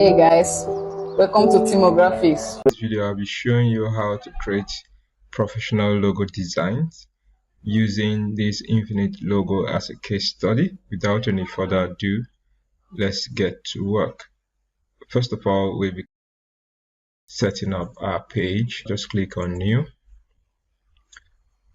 Hey guys, welcome to Timographics. In this video, I'll be showing you how to create professional logo designs using this infinite logo as a case study. Without any further ado, let's get to work. First of all, we'll be setting up our page. Just click on new.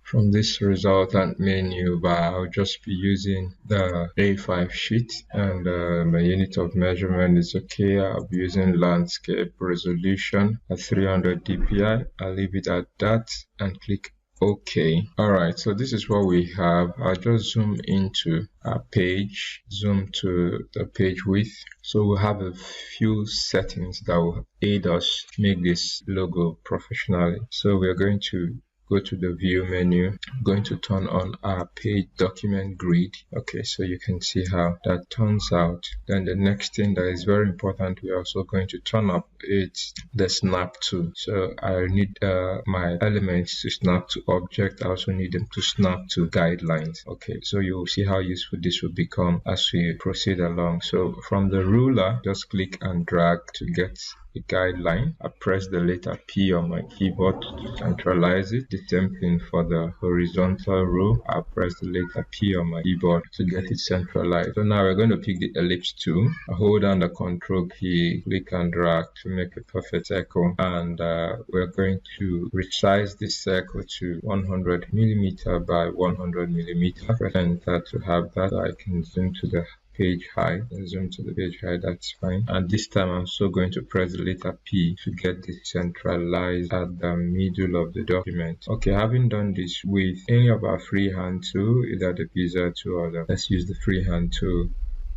From this resultant menu bar, I'll just be using the A5 sheet, and my unit of measurement is okay. I'll be using landscape resolution at 300 dpi. I'll leave it at that and click OK. Alright, so this is what we have. I'll just zoom into our page, zoom to the page width. So we'll have a few settings that will aid us make this logo professionally. So we're going to go to the view menu. I'm going to turn on our page document grid. Okay, so you can see how that turns out. Then the next thing that is very important, we're also going to turn up is the snap to. So I need my elements to snap to object. I also need them to snap to guidelines. Okay, so you will see how useful this will become as we proceed along. So from the ruler, just click and drag to get a guideline. I press the letter P on my keyboard to centralize it. The same thing for the horizontal row. I press the letter P on my keyboard to get it centralized. So now we're going to pick the ellipse tool. I hold down the control key, click and drag to make a perfect circle, and we're going to resize this circle to 100 millimeter by 100 millimeter. Press enter to have that. So I can zoom to the page height, zoom to the page height, that's fine. And this time I'm also going to press the letter P to get this centralized at the middle of the document. Okay, having done this with any of our freehand tool, either the pizza tool or let's use the freehand tool.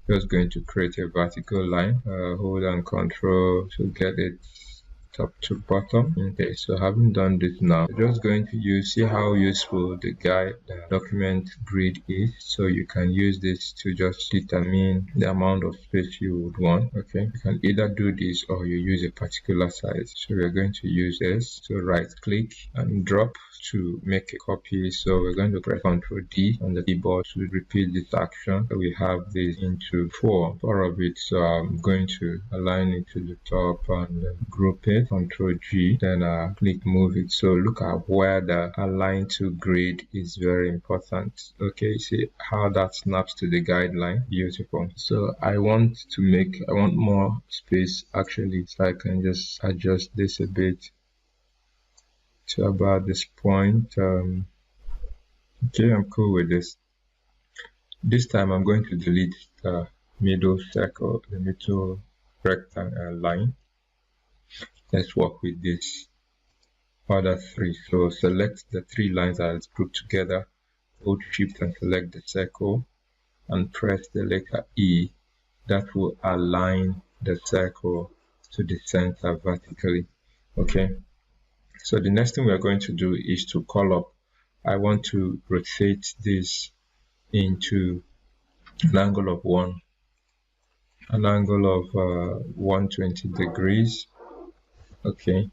Just going to create a vertical line, hold down control to get it top to bottom. Okay, so having done this now, we're just going to see how useful the document grid is. So you can use this to just determine the amount of space you would want. Okay, you can either do this or you use a particular size. So we're going to use this. So right click and drop to make a copy. So we're going to press Ctrl D on the keyboard to repeat this action. So we have this into four of it. So I'm going to align it to the top and group it. Ctrl G, then click move it. So look at where the align to grid is very important. Okay, see how that snaps to the guideline. Beautiful. So I want more space actually, so I can just adjust this a bit to about this point. Okay, I'm cool with this. This time I'm going to delete the middle circle, the middle rectangle line. Let's work with this other three. So select the three lines that are grouped together, hold shift and select the circle and press the letter E. That will align the circle to the center vertically. Okay, so the next thing we are going to do is to call up. I want to rotate this into an angle of 120 degrees. Okay,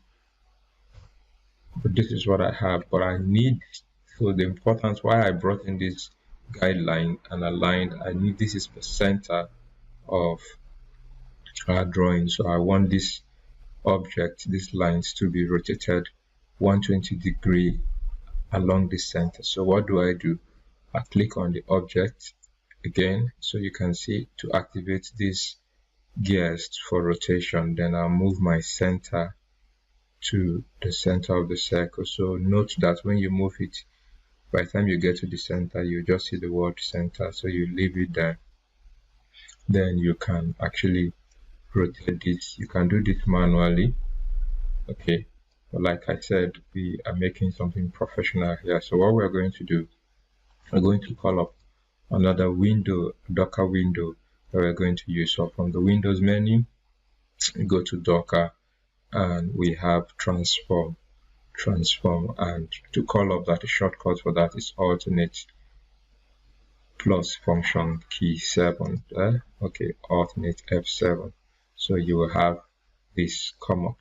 but this is what I have, but I need, so the importance why I brought in this guideline and aligned, I need this is the center of our drawing. So I want this object, these lines to be rotated 120 degree along the center. So what do? I click on the object again, so you can see to activate these gears for rotation. Then I'll move my center to the center of the circle. So note that when you move it, by the time you get to the center, you just see the word center, so you leave it there. Then you can actually rotate this. You can do this manually. Okay, but like I said, we are making something professional here. So what we're going to do, we're going to call up another window, Docker window that we're going to use. So from the Windows menu, you go to Docker, and we have transform, and to call up that, the shortcut for that is alternate plus function key 7. Okay, alternate F7. So you will have this come up.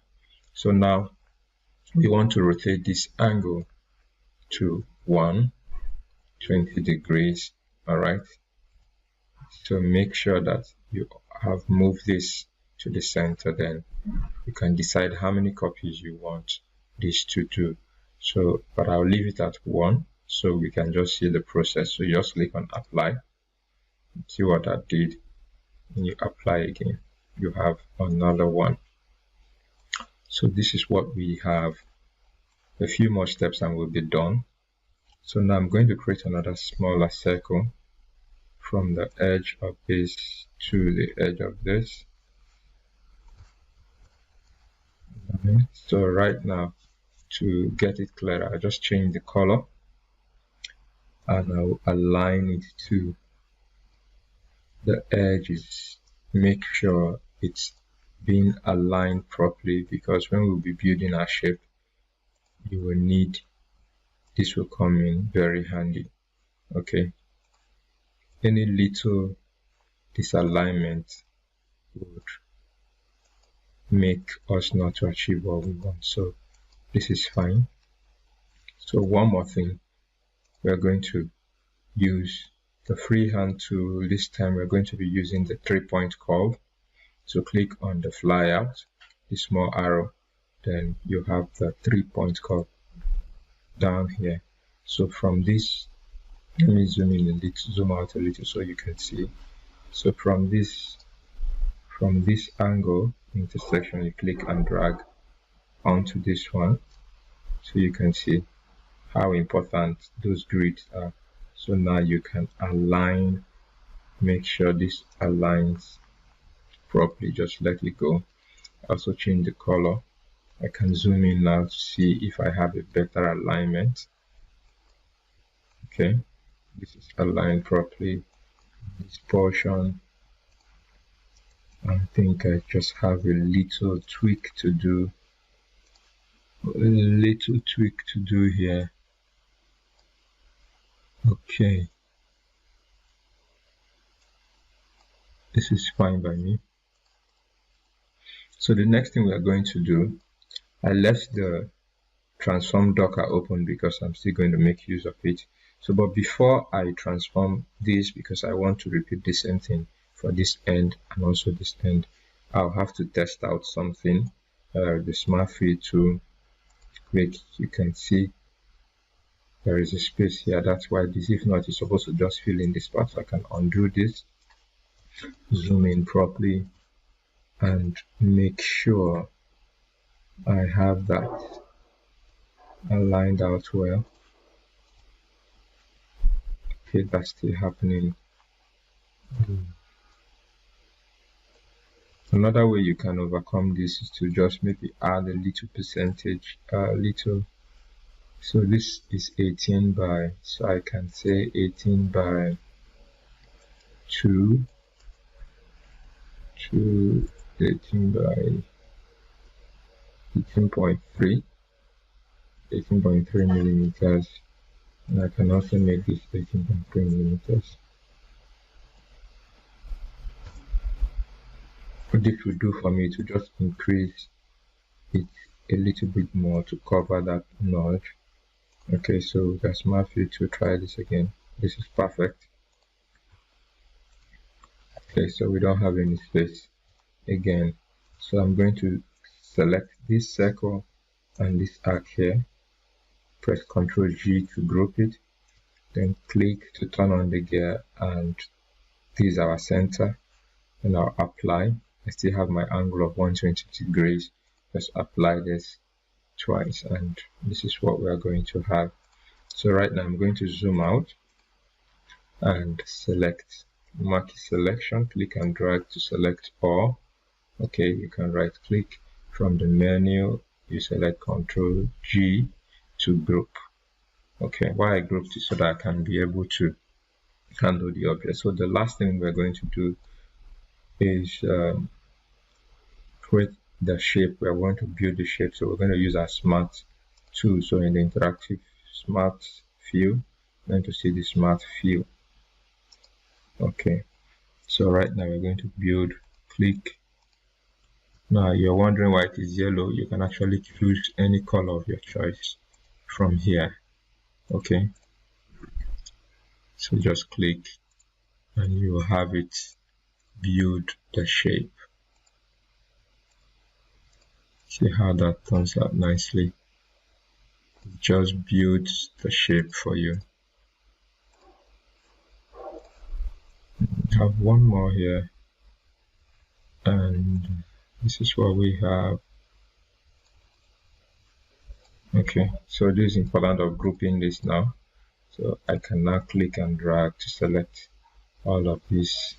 So now we want to rotate this angle to 120 degrees. All right, so make sure that you have moved this to the center, then you can decide how many copies you want this to do. So, but I'll leave it at 1 so we can just see the process. So you just click on apply, see what that did, and you apply again, you have another one. So this is what we have. A few more steps and we'll be done. So now I'm going to create another smaller circle from the edge of this to the edge of this. So right now, to get it clearer, I just change the color and I'll align it to the edges. Make sure it's being aligned properly, because when we'll be building our shape, you will need this, will come in very handy. Okay, any little disalignment would make us not to achieve what we want, so this is fine. So one more thing, we're going to use the freehand tool. This time we're going to be using the 3-point curve. So click on the flyout, the small arrow, then you have the 3-point curve down here. So from this, let me zoom in a little, zoom out a little so you can see. So from this angle intersection, you click and drag onto this one, so you can see how important those grids are. So now you can align, make sure this aligns properly. Just let it go. Also change the color. I can zoom in now to see if I have a better alignment. Okay, this is aligned properly. This portion, I think I just have a little tweak to do. Here. Okay, this is fine by me. So the next thing we are going to do, I left the transform docker open because I'm still going to make use of it. So but before I transform this, because I want to repeat the same thing for this end and also this end, I'll have to test out something. The smart fill tool, click, you can see there is a space here. That's why this, if not, it's supposed to just fill in this part. So I can undo this, zoom in properly, and make sure I have that aligned out well. Okay, that's still happening. Another way you can overcome this is to just maybe add a little percentage, so this is 18 by, so I can say 18 by 2 to 18 by 18.3 millimeters, and I can also make this 18.3 millimeters. What this will do for me to just increase it a little bit more to cover that notch. Okay, so the smart fill to try this again. This is perfect. Okay, so we don't have any space again, so I'm going to select this circle and this arc here, press Ctrl G to group it, then click to turn on the gear, and this is our center, and I'll apply. I still have my angle of 120 degrees. Just apply this twice, and this is what we are going to have. So right now I'm going to zoom out and select marquee selection, click and drag to select all. Okay, you can right click from the menu, you select Ctrl G to group. Okay, why I grouped it so that I can be able to handle the object. So the last thing we're going to do is create the shape. We're going to build the shape, so we're going to use our smart tool. So in the interactive smart fill, we're going to see the smart fill. Okay, so right now we're going to build, click. Now you're wondering why it is yellow. You can actually choose any color of your choice from here. Okay, so just click and you will have it build the shape. See how that turns out nicely. It just builds the shape for you. I have one more here, and this is what we have. Okay, so this is important of grouping this now. So I can now click and drag to select all of these.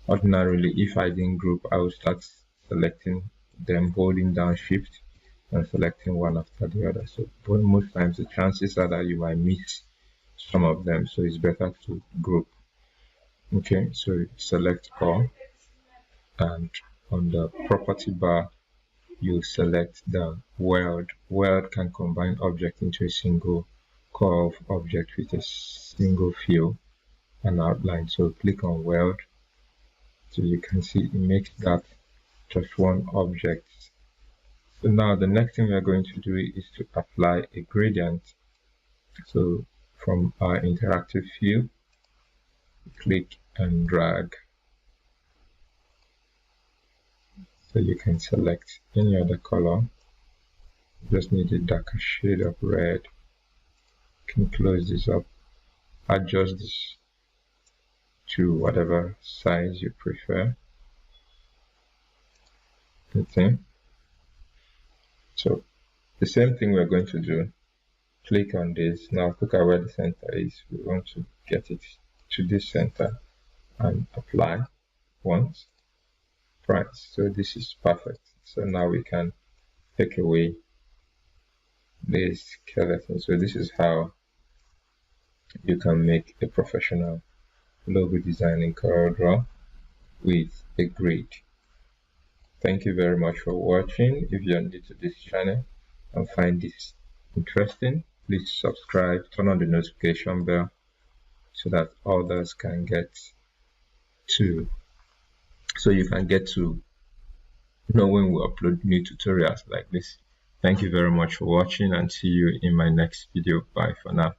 Ordinarily, if I didn't group, I would start selecting them, holding down shift and selecting one after the other. So but most times the chances are that you might miss some of them, so it's better to group. Okay, so select all, and on the property bar you select the weld. Weld can combine object into a single core of object with a single fill and outline. So click on weld, so you can see it makes that just one object. So now the next thing we are going to do is to apply a gradient. So from our interactive view, click and drag. So you can select any other color. Just need a darker shade of red. You can close this up, adjust this to whatever size you prefer. Okay. So the same thing we're going to do. Click on this. Now look at where the center is. We want to get it to this center and apply once. Right. So this is perfect. So now we can take away this skeleton. So this is how you can make a professional logo design in CorelDraw with a grid. Thank you very much for watching. If you're new to this channel and find this interesting, please subscribe, turn on the notification bell so that others can get to, so you can get to know when we upload new tutorials like this. Thank you very much for watching, and see you in my next video. Bye for now.